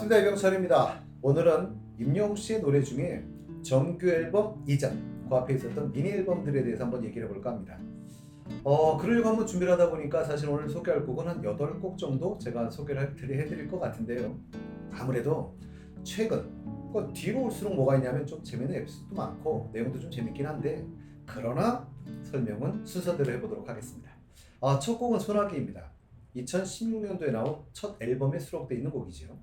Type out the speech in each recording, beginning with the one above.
반갑습니다. 이병철입니다. 오늘은 임영웅 씨의 노래 중에 정규 앨범 이전 그 앞에 있었던 미니 앨범들에 대해서 한번 얘기를 해볼까 합니다. 그러려고 한번 준비를 하다 보니까 사실 오늘 소개할 곡은 한 8곡 정도 제가 소개를 해드릴 것 같은데요. 아무래도 최근 뒤로 올수록 뭐가 있냐면 좀 재밌는 에피소드도 많고 내용도 좀 재밌긴 한데, 그러나 설명은 순서대로 해보도록 하겠습니다. 첫 곡은 소나기입니다. 2016년도에 나온 첫 앨범에 수록되어 있는 곡이죠.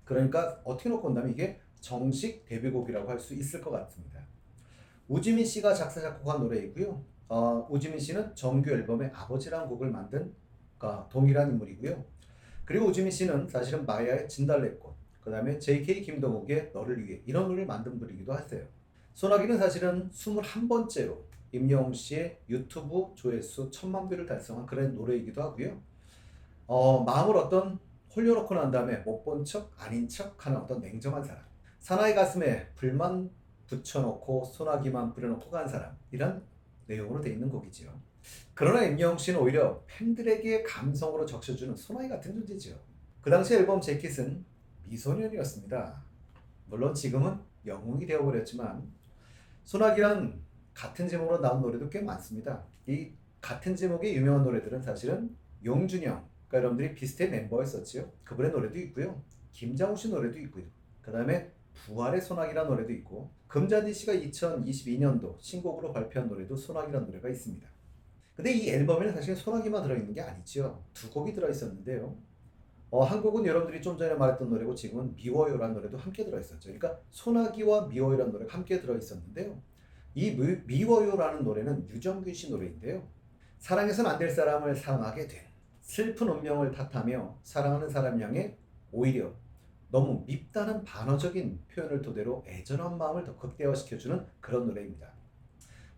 그러니까 어떻게 놓고 본다면 이게 정식 데뷔곡이라고 할 수 있을 것 같습니다. 우지민 씨가 작사 작곡한 노래이고요. 우지민 씨는 정규 앨범의 아버지라는 곡을 만든 동일한 인물이고요. 그리고 우지민 씨는 사실은 마야의 진달래꽃, 그 다음에 JK 김동욱의 너를 위해 이런 노래를 만든 분이기도 하세요. 소나기는 사실은 21번째로 임영웅 씨의 유튜브 조회수 1000만 뷰를 달성한 그런 노래이기도 하고요. 마음을 홀려놓고 난 다음에 못 본 척, 아닌 척 하는 어떤 냉정한 사람. 사나이 가슴에 불만 붙여놓고 소나기만 뿌려놓고 간 사람. 이런 내용으로 되어 있는 곡이지요. 그러나 임영웅 씨는 오히려 팬들에게 감성으로 적셔주는 소나기 같은 존재죠. 그 당시 앨범 재킷은 미소년이었습니다. 물론 지금은 영웅이 되어버렸지만 소나기란 같은 제목으로 나온 노래도 꽤 많습니다. 이 같은 제목의 유명한 노래들은 사실은 용준영, 그러니까 여러분들이 비슷한 멤버였었죠. 그분의 노래도 있고요. 김장우 씨 노래도 있고요. 그 다음에 부활의 소나기라는 노래도 있고, 금잔디 씨가 2022년도 신곡으로 발표한 노래도 소나기라는 노래가 있습니다. 근데 이 앨범에는 사실 소나기만 들어있는 게 아니죠. 두 곡이 들어있었는데요. 한 곡은 여러분들이 좀 전에 말했던 노래고, 지금은 미워요라는 노래도 함께 들어있었죠. 그러니까 소나기와 미워요라는 노래가 함께 들어있었는데요. 이 미워요라는 노래는 유정균 씨 노래인데요. 사랑해서는 안 될 사람을 사랑하게 된, 슬픈 운명을 탓하며 사랑하는 사람 향해 오히려 너무 밉다는 반어적인 표현을 토대로 애절한 마음을 더 극대화시켜주는 그런 노래입니다.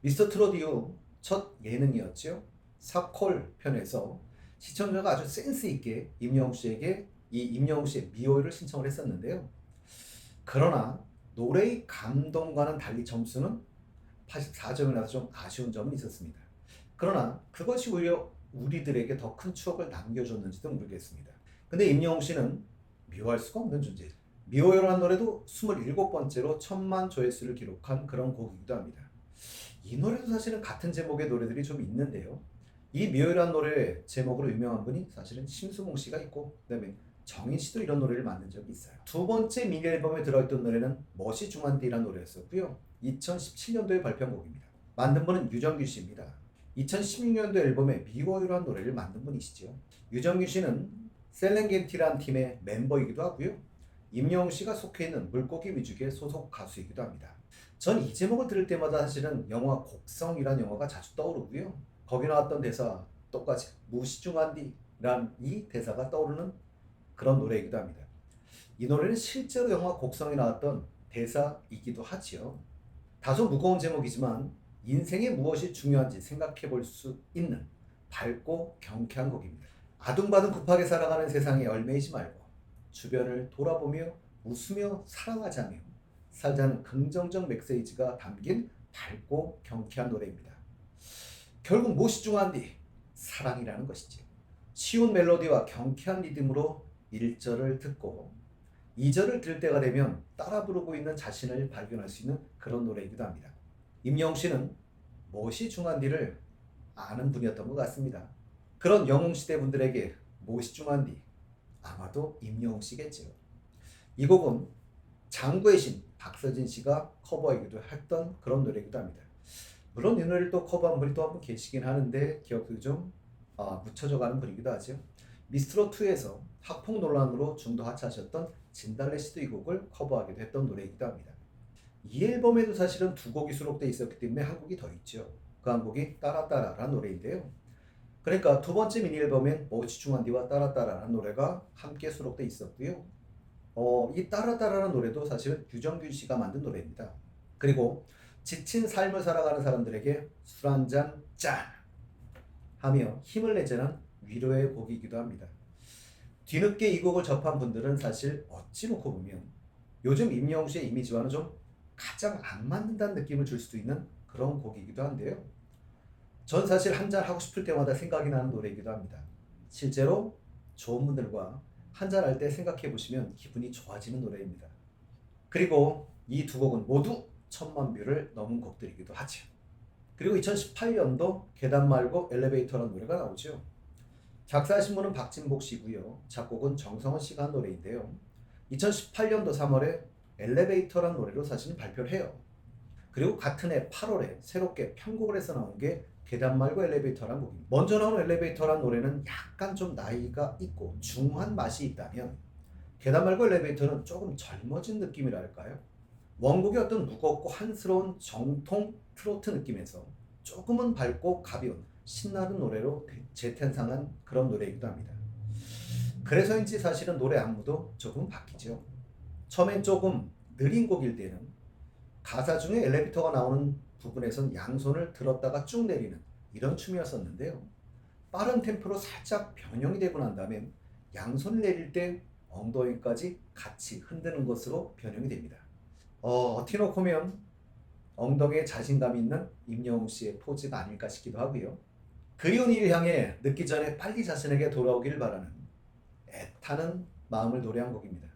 미스터 트롯 이후 첫 예능이었죠. 사콜 편에서 시청자가 아주 센스 있게 임영웅 씨에게 이 임영웅 씨의 미워요를 신청을 했었는데요. 그러나 노래의 감동과는 달리 점수는 84점이 나서 좀 아쉬운 점은 있었습니다. 그러나 그것이 오히려 우리들에게 더 큰 추억을 남겨줬는지도 모르겠습니다. 근데 임영웅 씨는 미워할 수가 없는 존재. 미워요라는 노래도 27번째로 1000만 조회수를 기록한 그런 곡이기도 합니다. 이 노래도 사실은 같은 제목의 노래들이 좀 있는데요. 이 미워요라는 노래 제목으로 유명한 분이 사실은 심수봉 씨가 있고, 그 다음에 정인 씨도 이런 노래를 만든 적이 있어요. 두 번째 미니 앨범에 들어있던 노래는 멋이 중한디라는 노래였었고요. 2017년도에 발표한 곡입니다. 만든 분은 유정균 씨입니다. 2016년도 앨범에 미워요라는 노래를 만든 분이시죠. 유정균 씨는 셀렌게티라는 팀의 멤버이기도 하고요. 임영웅 씨가 속해 있는 물고기 위주의 소속 가수이기도 합니다. 전 이 제목을 들을 때마다 사실은 영화 곡성이라는 영화가 자주 떠오르고요. 거기 나왔던 대사 똑같이 무시중한디란 이 대사가 떠오르는 그런 노래이기도 합니다. 이 노래는 실제로 영화 곡성에 나왔던 대사이기도 하지요. 다소 무거운 제목이지만 인생에 무엇이 중요한지 생각해 볼 수 있는 밝고 경쾌한 곡입니다. 아둥바둥 급하게 살아가는 세상에 얽매이지 말고 주변을 돌아보며 웃으며 살아가자며 살자는 긍정적 메시지가 담긴 밝고 경쾌한 노래입니다. 결국 무엇이 중요한디? 사랑이라는 것이지. 쉬운 멜로디와 경쾌한 리듬으로 1절을 듣고 2절을 들을 때가 되면 따라 부르고 있는 자신을 발견할 수 있는 그런 노래이기도 합니다. 임영웅 씨는 무엇이 중요한디를 아는 분이었던 것 같습니다. 그런 영웅시대 분들에게 무엇이 중요한디? 아마도 임영웅 씨겠죠. 이 곡은 장구의 신 박서진 씨가 커버하기도 했던 그런 노래이기도 합니다. 물론 이 노래를 또 커버한 분이 또 한 분 계시긴 하는데 기억도 좀 묻혀져 가는 분이기도 하죠. 미스트롯2에서 학폭 논란으로 중도 하차하셨던 진달래 씨도 이 곡을 커버하기도 했던 노래이기도 합니다. 이 앨범에도 사실은 두 곡이 수록되어 있었기 때문에 한 곡이 더 있죠. 그 한 곡이 따라따라라는 노래인데요. 그러니까 두 번째 미니 앨범엔 무엇이 중요한디와 따라따라라는 노래가 함께 수록되어 있었고요. 이 따라따라라는 노래도 사실은 유정균 씨가 만든 노래입니다. 그리고 지친 삶을 살아가는 사람들에게 술 한잔 짠! 하며 힘을 내자는 위로의 곡이기도 합니다. 뒤늦게 이 곡을 접한 분들은 사실 어찌 놓고 보면 요즘 임영웅 씨의 이미지와는 좀 가장 안 맞는다는 느낌을 줄 수도 있는 그런 곡이기도 한데요. 전 사실 한잔 하고 싶을 때마다 생각이 나는 노래이기도 합니다. 실제로 좋은 분들과 한잔할 때 생각해 보시면 기분이 좋아지는 노래입니다. 그리고 이 두 곡은 모두 1000만 뷰를 넘은 곡들이기도 하죠. 그리고 2018년도 계단 말고 엘리베이터라는 노래가 나오죠. 작사하신 분은 박진복 씨고요. 작곡은 정성원 씨가 한 노래인데요. 2018년도 3월에 엘리베이터라는 노래로 사실은 발표를 해요. 그리고 같은 해 8월에 새롭게 편곡을 해서 나온 게 계단 말고 엘리베이터라는 곡입니다. 먼저 나온 엘리베이터라는 노래는 약간 좀 나이가 있고 중후한 맛이 있다면 계단 말고 엘리베이터는 조금 젊어진 느낌이랄까요? 원곡의 어떤 무겁고 한스러운 정통 트로트 느낌에서 조금은 밝고 가벼운 신나는 노래로 재탄생한 그런 노래이기도 합니다. 그래서인지 사실은 노래 안무도 조금 바뀌죠. 처음엔 조금 느린 곡일 때는 가사 중에 엘리베이터가 나오는 부분에선 양손을 들었다가 쭉 내리는 이런 춤이었었는데요. 빠른 템포로 살짝 변형이 되고 난 다음엔 양손을 내릴 때 엉덩이까지 같이 흔드는 것으로 변형이 됩니다. 어떻게 놓고 보면 엉덩이에 자신감 있는 임영웅 씨의 포즈가 아닐까 싶기도 하고요. 그리운 일을 향해 늦기 전에 빨리 자신에게 돌아오기를 바라는 애타는 마음을 노래한 곡입니다.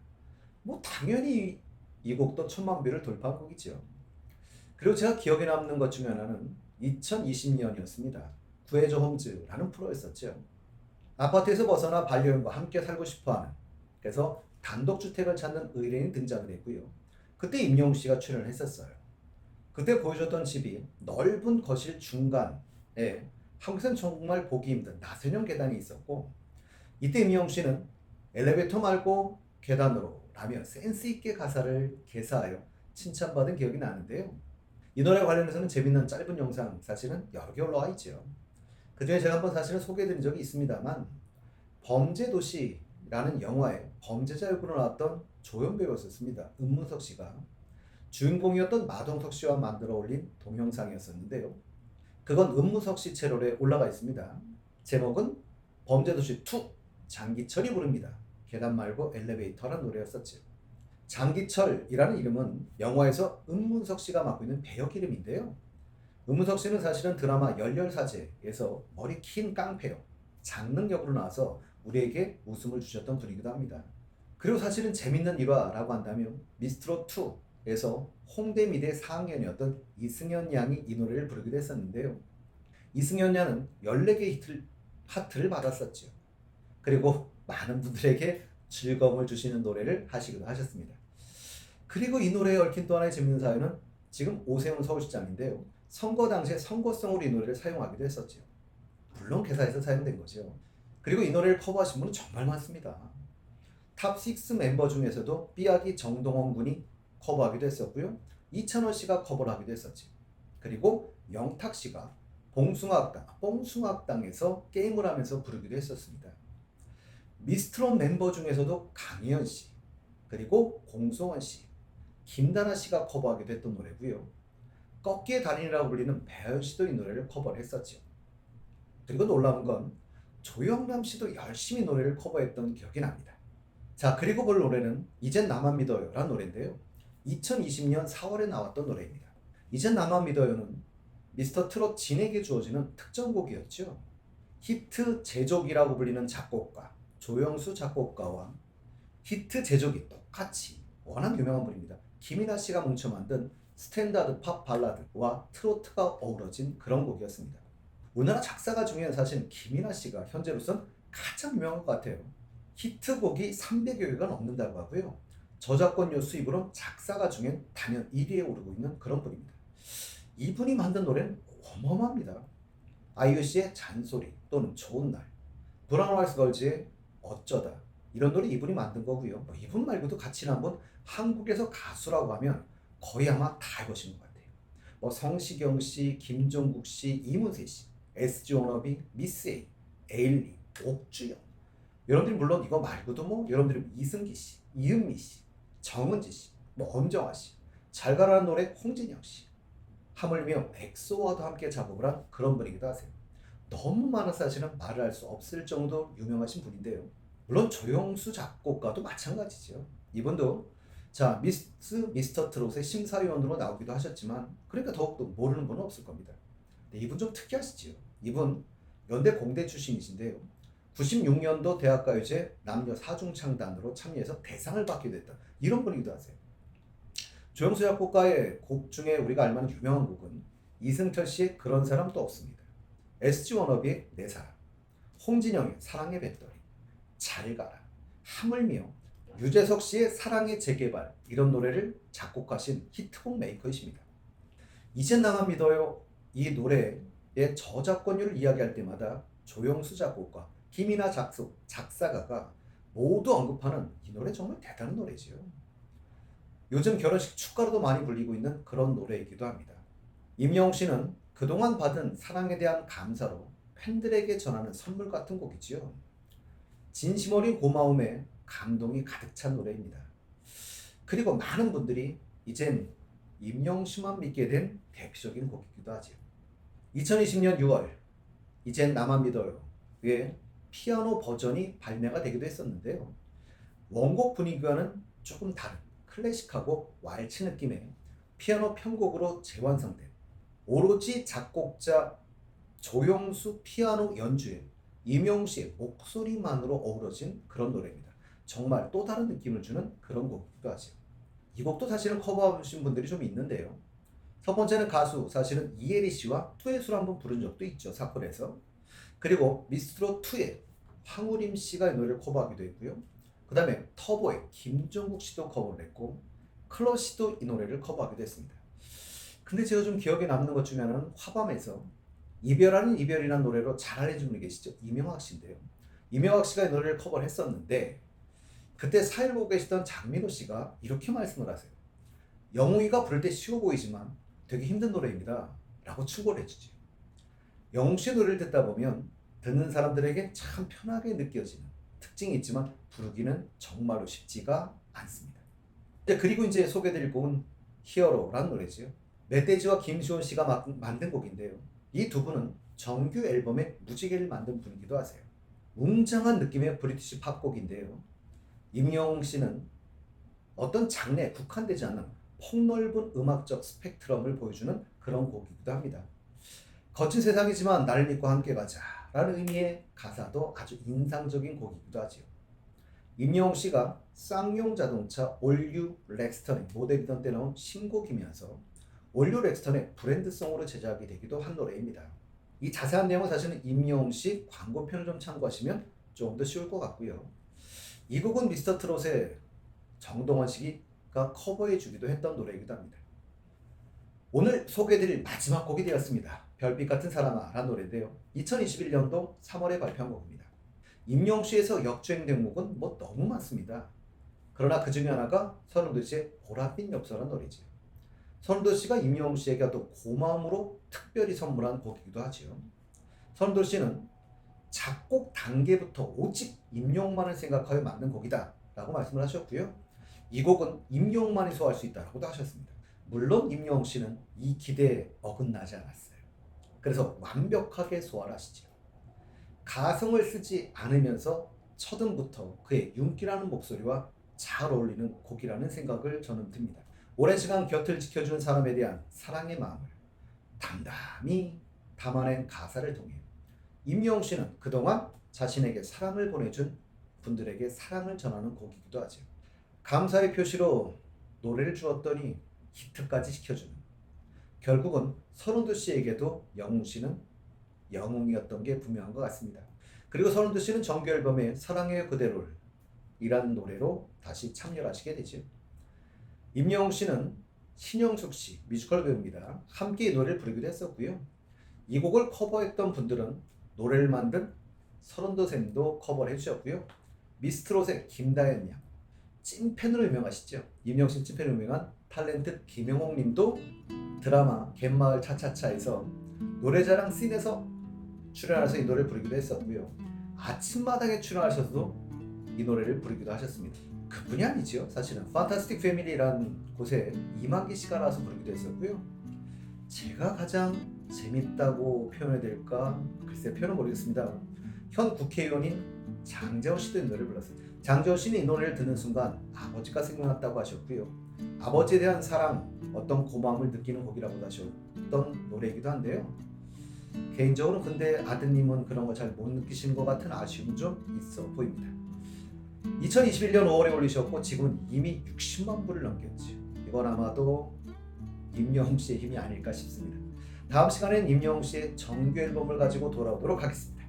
뭐 당연히 이 곡도 1000만 뷰를 돌파한 곡이죠. 그리고 제가 기억에 남는 것 중에 하나는 2020년이었습니다. 구해줘 홈즈라는 프로였었죠. 아파트에서 벗어나 반려견과 함께 살고 싶어하는, 그래서 단독주택을 찾는 의뢰인이 등장을 했고요. 그때 임영웅 씨가 출연을 했었어요. 그때 보여줬던 집이 넓은 거실 중간에 한국에서는 정말 보기 힘든 나선형 계단이 있었고, 이때 임영웅 씨는 엘리베이터 말고 계단으로 라며 센스 있게 가사를 개사하여 칭찬받은 기억이 나는데요. 이 노래 관련해서는 재밌는 짧은 영상 사실은 여러 개 올라와 있죠. 그 중에 제가 한번 사실은 소개해드린 적이 있습니다만, 범죄도시라는 영화에 범죄자 역으로 나왔던 조연 배우였습니다. 은문석 씨가 주인공이었던 마동석 씨와 만들어 올린 동영상이었었는데요. 그건 은문석 씨 채널에 올라가 있습니다. 제목은 범죄도시 2 장기철이 부릅니다. 계단 말고 엘리베이터라는 노래였었죠. 장기철이라는 이름은 영화에서 은문석 씨가 맡고 있는 배역 이름인데요. 은문석 씨는 사실은 드라마 열렬사제에서 머리 긴 깡패요, 장릉 역으로 나와서 우리에게 웃음을 주셨던 분이기도 합니다. 그리고 사실은 재밌는 일화라고 한다면 미스트롯2에서 홍대미대 4학년이었던 이승연 양이 이 노래를 부르기도 했었는데요. 이승연 양은 14개 하트를 받았었죠. 그리고 많은 분들에게 즐거움을 주시는 노래를 하시기도 하셨습니다. 그리고 이 노래에 얽힌 또 하나의 재밌는 사연은 지금 오세훈 서울시장인데요. 선거 당시에 선거성으로 이 노래를 사용하기도 했었죠. 물론 개사해서 사용된 거죠. 그리고 이 노래를 커버하신 분은 정말 많습니다. 탑6 멤버 중에서도 삐약이 정동원 군이 커버하기도 했었고요. 이찬원 씨가 커버를 하기도 했었죠. 그리고 영탁 씨가 뽕숭아학당에서 게임을 하면서 부르기도 했었습니다. 미스트롯 멤버 중에서도 강희연 씨, 그리고 공소원 씨, 김다나 씨가 커버하기도 했던 노래고요. 꺾기의 달인이라고 불리는 배현 씨도 이 노래를 커버를 했었죠. 그리고 놀라운 건 조영남 씨도 열심히 노래를 커버했던 기억이 납니다. 자, 그리고 볼 노래는 이젠 나만 믿어요 라는 노래인데요. 2020년 4월에 나왔던 노래입니다. 이젠 나만 믿어요는 미스터 트롯 진에게 주어지는 특정곡이었죠. 히트 제조기라고 불리는 작곡가 조영수 작곡가와 히트 제조기 똑같이 워낙 유명한 분입니다. 김이나 씨가 뭉쳐 만든 스탠다드 팝 발라드와 트로트가 어우러진 그런 곡이었습니다. 우리나라 작사가 중에는 사실 김이나 씨가 현재로선 가장 유명한 것 같아요. 히트곡이 300여 개가 넘는다고 하고요. 저작권료 수입으로 작사가 중엔 단연 1위에 오르고 있는 그런 분입니다. 이분이 만든 노래는 어마어마합니다. 아이유 씨의 잔소리 또는 좋은 날, 브라운 아이스 걸즈의 어쩌다, 이런 노래 이분이 만든 거고요. 뭐 이분 말고도 같이 한번 한국에서 가수라고 하면 거의 아마 다 해보신 것 같아요. 뭐 성시경 씨, 김종국 씨, 이문세 씨, SG 워너비, 미스 A, 에일리, 옥주영. 여러분들이 물론 이거 말고도 뭐 여러분들이 이승기 씨, 이은미 씨, 정은지 씨, 뭐 엄정화 씨, 잘 가라는 노래 홍진영 씨, 하물며 엑소와도 함께 작업을 한 그런 분이기도 하세요. 너무 많은 사실은 말을 할 수 없을 정도 유명하신 분인데요. 물론 조영수 작곡가도 마찬가지죠. 이분도 자 미스터 트롯의 심사위원으로 나오기도 하셨지만 그러니까 더욱더 모르는 분은 없을 겁니다. 근데 이분 좀 특이하시죠. 이분 연대 공대 출신이신데요. 96년도 대학가요제 남녀 사중창단으로 참여해서 대상을 받기도 했다. 이런 분위기도 하세요. 조영수 작곡가의 곡 중에 우리가 알만한 유명한 곡은 이승철 씨의 그런 사람도 없습니다. SG 워너비의 내 사랑, 홍진영의 사랑의 배터리, 잘 가라, 하물며 유재석 씨의 사랑의 재개발, 이런 노래를 작곡하신 히트곡 메이커이십니다. 이젠 나만 믿어요, 이 노래의 저작권료를 이야기할 때마다 조영수 작곡가, 김이나 작사가가 모두 언급하는 이 노래 정말 대단한 노래지요. 요즘 결혼식 축가로도 많이 불리고 있는 그런 노래이기도 합니다. 임영웅 씨는 그동안 받은 사랑에 대한 감사로 팬들에게 전하는 선물 같은 곡이지요. 진심 어린 고마움에 감동이 가득 찬 노래입니다. 그리고 많은 분들이 이젠 임영웅 씨만 믿게 된 대표적인 곡이기도 하죠. 2020년 6월 이젠 나만 믿어요의 피아노 버전이 발매가 되기도 했었는데요. 원곡 분위기와는 조금 다른 클래식하고 왈츠 느낌의 피아노 편곡으로 재완성된 오로지 작곡자 조영수 피아노 연주에 임영웅 씨의 목소리만으로 어우러진 그런 노래입니다. 정말 또 다른 느낌을 주는 그런 곡이기도 하죠. 이 곡도 사실은 커버하신 분들이 좀 있는데요. 첫 번째는 가수 사실은 이혜리 씨와 듀엣으로 한번 부른 적도 있죠, 사건에서. 그리고 미스트롯2의 황우림 씨가 이 노래를 커버하기도 했고요. 그 다음에 터보의 김종국 씨도 커버를 했고 클러 씨도 이 노래를 커버하기도 했습니다. 근데 제가 좀 기억에 남는 것 중에 하나는 화밤에서 이별하는 이별이라는 노래로 잘 알려진 분이 계시죠, 이명학 씨인데요. 이명학 씨가 이 노래를 커버를 했었는데 그때 사회를 보고 계시던 장민호 씨가 이렇게 말씀을 하세요. 영웅이가 부를 때 쉬워 보이지만 되게 힘든 노래입니다 라고 충고를 해주죠. 영웅 씨의 노래를 듣다 보면 듣는 사람들에게 참 편하게 느껴지는 특징이 있지만 부르기는 정말로 쉽지가 않습니다. 그리고 이제 소개드릴 곡은 히어로라는 노래죠. 멧돼지와 김시원 씨가 만든 곡인데요. 이 두 분은 정규 앨범의 무지개를 만든 분이기도 하세요. 웅장한 느낌의 브리티시 팝곡인데요. 임영웅 씨는 어떤 장르에 국한되지 않는 폭넓은 음악적 스펙트럼을 보여주는 그런 곡이기도 합니다. 거친 세상이지만 나를 믿고 함께 가자 라는 의미의 가사도 아주 인상적인 곡이기도 하지요. 임영웅 씨가 쌍용 자동차 올류 렉스턴의 모델이던 때 나온 신곡이면서 올류 렉스턴의 브랜드송으로 제작이 되기도 한 노래입니다. 이 자세한 내용은 사실은 임영웅 씨 광고편을 좀 참고하시면 조금 더 쉬울 것 같고요. 이 곡은 미스터 트롯의 정동원 씨가 커버해 주기도 했던 노래이기도 합니다. 오늘 소개해드릴 마지막 곡이 되었습니다. 별빛 같은 사람아 라는 노래인데요. 2021년도 3월에 발표한 곡입니다. 임영웅 씨에서 역주행된 곡은 뭐 너무 많습니다. 그러나 그 중에 하나가 선우도 씨의 보랏빛 엽서라는 노래죠. 선우도 씨가 임영웅 씨에게 또 고마움으로 특별히 선물한 곡이기도 하죠. 선우도 씨는 작곡 단계부터 오직 임영웅만을 생각하여 만든 곡이다 라고 말씀을 하셨고요. 이 곡은 임영웅만이 소화할 수 있다라고도 하셨습니다. 물론 임영웅 씨는 이 기대에 어긋나지 않았어요. 그래서 완벽하게 소화를 하시죠. 가성을 쓰지 않으면서 첫음부터 그의 윤기라는 목소리와 잘 어울리는 곡이라는 생각을 저는 듭니다. 오랜 시간 곁을 지켜준 사람에 대한 사랑의 마음을 담담히 담아낸 가사를 통해 임영웅 씨는 그동안 자신에게 사랑을 보내준 분들에게 사랑을 전하는 곡이기도 하죠. 감사의 표시로 노래를 주었더니 히트까지 시켜주는, 결국은 선우도 씨에게도 영웅 씨는 영웅이었던 게 분명한 것 같습니다. 그리고 선우도 씨는 정규 앨범의 사랑해요 그대로를 이란 노래로 다시 참여를 하시게 되죠. 임영웅 씨는 신영숙 씨, 뮤지컬 배우입니다. 함께 이 노래를 부르기도 했었고요. 이 곡을 커버했던 분들은 노래를 만든 서른도 쌤도 커버를 해주셨고요. 미스트롯의 김다현 양, 찐팬으로 유명하시죠. 임영웅 씨 찐팬으로 유명한 탤런트 김영옥 님도 드라마 갯마을 차차차에서 노래자랑 씬에서 출연해서 이 노래를 부르기도 했었고요. 아침마당에 출연하셔서도 이 노래를 부르기도 하셨습니다. 그분이 아니죠. 사실은 판타스틱 패밀리라는 곳에 이만기 씨가 나와서 부르기도 했었고요. 제가 가장 재밌다고 표현해야 될까? 글쎄 표현은 모르겠습니다. 현 국회의원인 장재원 씨도 이 노래를 불렀어요. 장재원 씨는 이 노래를 듣는 순간 아버지가 생각났다고 하셨고요. 아버지에 대한 사랑, 어떤 고마움을 느끼는 곡이라고 하셨던 노래이기도 한데요. 개인적으로 근데 아드님은 그런 거 잘 못 느끼신 것 같은 아쉬움 좀 있어 보입니다. 2021년 5월에 올리셨고 지금은 이미 60만 부를 넘겼죠. 이건 아마도 임영웅 씨의 힘이 아닐까 싶습니다. 다음 시간엔 임영웅 씨의 정규 앨범을 가지고 돌아오도록 하겠습니다.